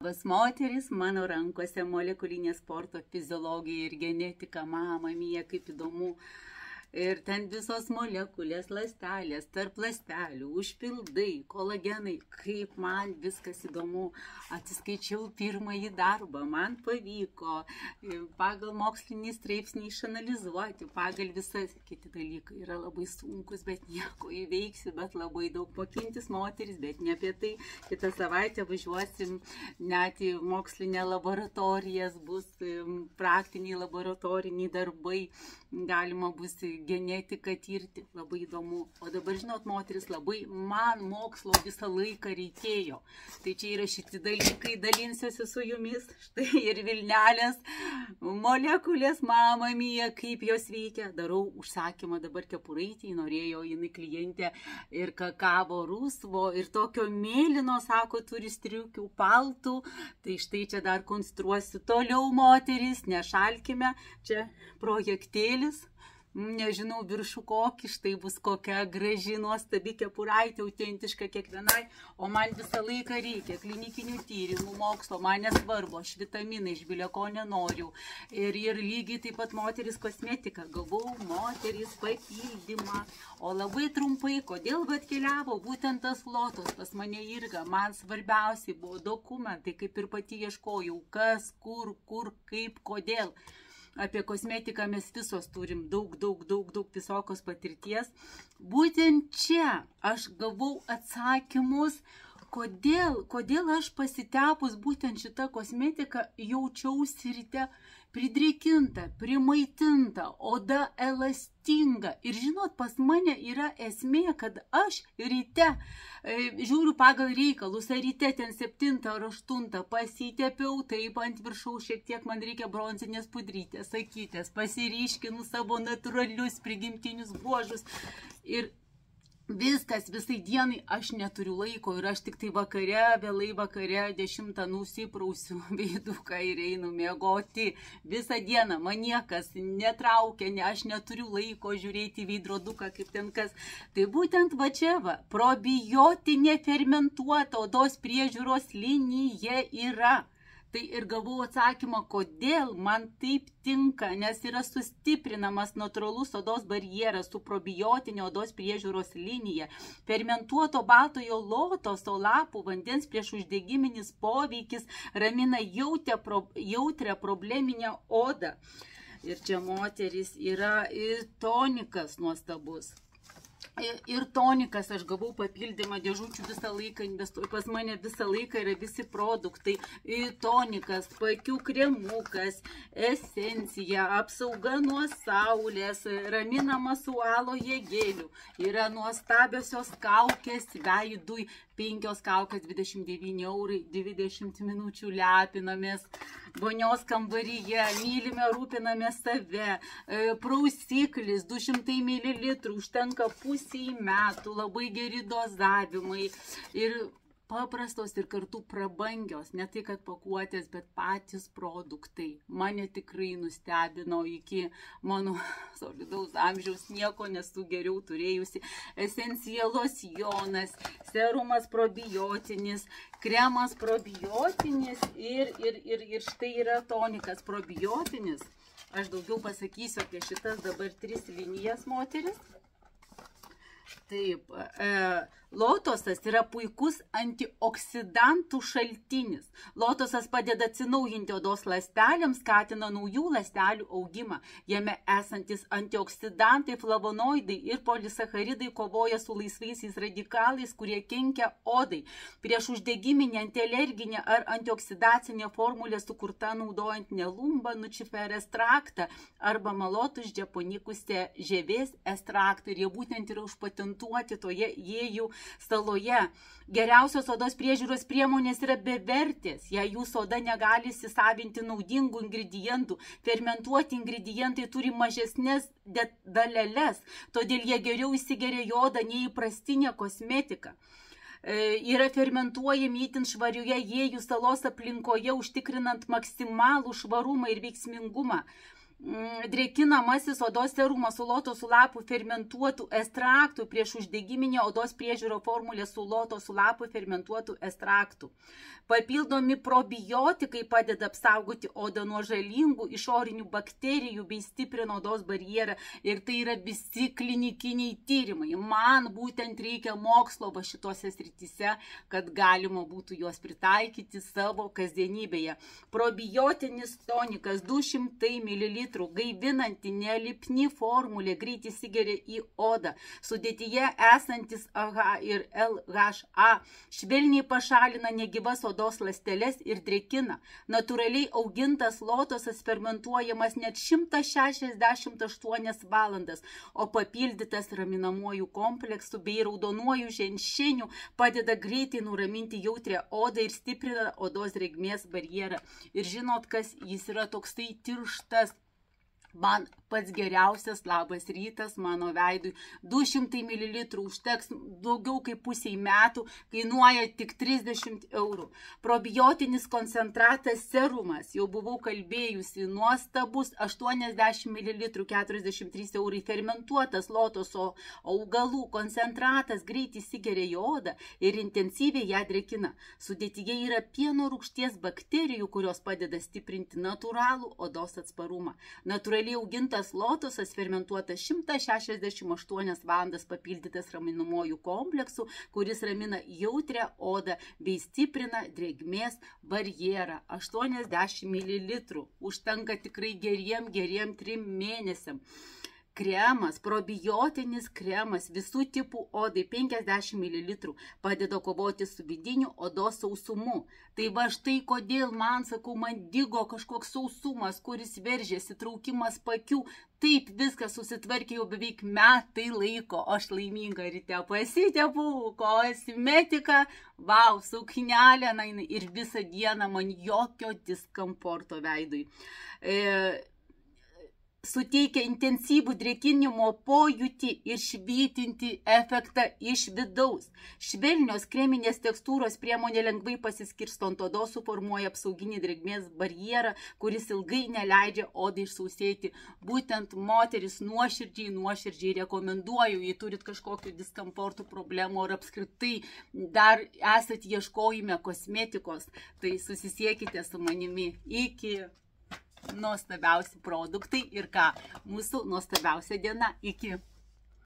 Labas moteris, mano rankose molekulinė sporto fiziologija ir genetika, mama mija, kaip įdomu. Ir ten visos molekulės, ląstelės, tarp ląstelių, užpildai, kolagenai, kaip man viskas įdomu. Atsiskaičiau pirmąjį darbą, man pavyko pagal mokslinį straipsnį išanalizuoti, pagal visas kiti dalykai yra labai sunkus, bet nieko įveiksiu, bet labai daug mokintis moteris, bet ne apie tai. Kitą savaitę važiuosim net į mokslinę laboratorijas, bus praktiniai laboratoriniai darbai, galima bus genetiką tirti, labai įdomu. O dabar, žinot, moteris, labai man mokslo visą laiką reikėjo. Tai čia yra šitie dalykai, dalinsiuosi su jumis. Štai ir vilnelės, molekulės, mama mija, kaip jos veikia. Darau užsakymą dabar kepuraitį, norėjo jinai klientė ir kakavo rusvo ir tokio mėlyno, sako, turi striukių paltų. Tai štai čia dar konstruosiu toliau, moteris, nešalkime, čia projektėlis. Nežinau viršų kokį, štai bus kokia graži, nuostabi kepuraitė, autentiška kiekvienai, o man visą laiką reikia klinikinių tyrimų, mokslo, man nesvarbu, aš vitaminai, iš bileko nenoriu. Ir lygiai taip pat moteris kosmetika, gavau moteris papildymą, o labai trumpai, kodėl atkeliavo būtent tas lotos pas mane irga, man svarbiausiai buvo dokumentai, kaip ir pati ieškojau, kas, kur, kaip, kodėl. Apie kosmetiką mes visos turim daug visokios patirties. Būtent čia aš gavau atsakymus, kodėl aš pasitepus būtent šitą kosmetiką jaučiausi ryte pridrėkinta, primaitinta, oda elastinga. Ir žinot, pas mane yra esmė, kad aš ryte žiūriu pagal reikalus, ar ryte ten 7 ar 8 pasitepiau, taip ant viršaus šiek tiek man reikia bronzinės pudrytės, sakytės, pasiryškinu savo natūralius prigimtinius bruožus ir viskas, visai dienai aš neturiu laiko ir aš tik tai vakare, vėlai vakare 10 nusiprausiu veiduką ir einu miegoti. Visą dieną man niekas netraukia, aš neturiu laiko žiūrėti veidroduką kaip ten kas. Tai būtent va čia va, probiotinė fermentuota odos priežiūros linija yra. Tai ir gavau atsakymą, kodėl man taip tinka, nes yra sustiprinamas natūralus odos barjeras su probiotinė odos priežiūros linija. Fermentuoto baltojo lotoso lapų vandens priešuždegiminis poveikis ramina jautrią probleminę odą. Ir čia moteris yra ir tonikas nuostabus. Ir tonikas, aš gavau papildymą dėžučių visą laiką investuoju, pas mane visą laiką yra visi produktai, tonikas, pakių kremukas, esencija, apsauga nuo saulės, raminama su aloje geliu, yra nuostabiosios kaukės veidui, 5 kaukės 29 eurai, 20 minučių lepinamės, vonios kambaryje, mylime, rūpiname save, prausiklis 200 ml, užtenka pusiai metų, labai geri dozavimai ir paprastos ir kartu prabangios, ne tai kad pakuotės, bet patys produktai. Mane tikrai nustebino iki mano solidaus amžiaus, nieko nesu geriau turėjusi. Esencija losjonas, serumas probiotinis, kremas probiotinis ir štai yra tonikas probiotinis. Aš daugiau pasakysiu apie šitas dabar 3 linijas, moteris. Taip, lotosas yra puikus antioksidantų šaltinis. Lotosas padeda atsinaujinti odos ląstelėms, skatina naujų ląstelių augimą. Jame esantis antioksidantai, flavonoidai ir polisacharidai kovoja su laisvaisiais radikalais, kurie kenkia odai. Prieš uždegiminę, antialerginę ar antioksidacinę formulę sukurta naudojant nelumba, nučifer ekstraktą arba malotus džeponikusią žievės ekstraktą. Ir jie būtent yra užpatentuoti toje jėjų saloje. Geriausios odos priežiūros priemonės yra bevertės, jei jūsų oda negali įsisavinti naudingų ingredientų. Fermentuoti ingredientai turi mažesnės daleles, todėl jie geriau įsigeria į odą nei įprastinė kosmetika. Yra fermentuojami itin švarioje jėjų salos aplinkoje, užtikrinant maksimalų švarumą ir veiksmingumą. drėkinamasis odos serumas su lotoso lapų fermentuotų ekstraktų prieš uždegiminę odos priežiūro formulę su lotoso lapų fermentuotų ekstraktų. Papildomi probiotikai padeda apsaugoti odą nuo žalingų išorinių bakterijų bei stiprina odos barjerą. Ir tai yra visi klinikiniai tyrimai. Man būtent reikia mokslo va šitose srityse, kad galima būtų juos pritaikyti savo kasdienybėje. Probiotinis tonikas 200 ml, gaivinanti nelipni formulė, greit įsigeria į odą. Sudėtyje esantis AHA ir LHA švelniai pašalina negyvas odos ląsteles ir drėkina. Natūraliai augintas lotosas fermentuojamas net 168 valandas, o papildytas raminamuoju kompleksu bei raudonuoju ženšeniu padeda greitai nuraminti jautrią odą ir stiprina odos drėgmės barjerą. Ir žinot, kas jis yra toksai tirštas. Man pats geriausias labas rytas mano veidui. 200 ml užteks daugiau kaip pusiai metų, kainuoja tik 30 eurų. Probiotinis koncentratas serumas, jau buvau kalbėjusi, nuostabus, 80 ml, 43 eurai. Fermentuotas lotoso augalų koncentratas greit įsigeria į odą ir intensyviai ją drėkina. Sudėtyje yra pieno rūgšties bakterijų, kurios padeda stiprinti natūralų odos atsparumą. Natūraliai augintas lotosas fermentuotas 168 valandas papildytas raminamuoju kompleksu, kuris ramina jautrią odą bei stiprina drėgmės barjerą. 80 ml. Užtenka tikrai geriem 3 mėnesiam. Kremas, probiotinis kremas visų tipų odai 50 ml padeda kovoti su vidiniu odos sausumu. Tai va štai kodėl man, sakau, man dygo kažkoks sausumas, kuris veržėsi, traukimas pakių. Taip viskas susitvarkė jau beveik metai laiko, aš laiminga ryte pasitepu, kosmetika, vau, suknelė, ir visą dieną man jokio diskomforto veidui. Suteikia intensyvų drėkinimo pojūtį ir švytinti efektą iš vidaus. Švelnios kreminės tekstūros priemonė lengvai pasiskirsto ant odos, suformuoja apsauginį drėgmės barjerą, kuris ilgai neleidžia odai išsausėti. Būtent moteris nuoširdžiai rekomenduoju, jei turit kažkokių diskomfortų problemų ar apskritai dar esat ieškojime kosmetikos, tai susisiekite su manimi. Iki nuostabiausi produktai ir ką, mūsų nuostabiausia diena. Iki.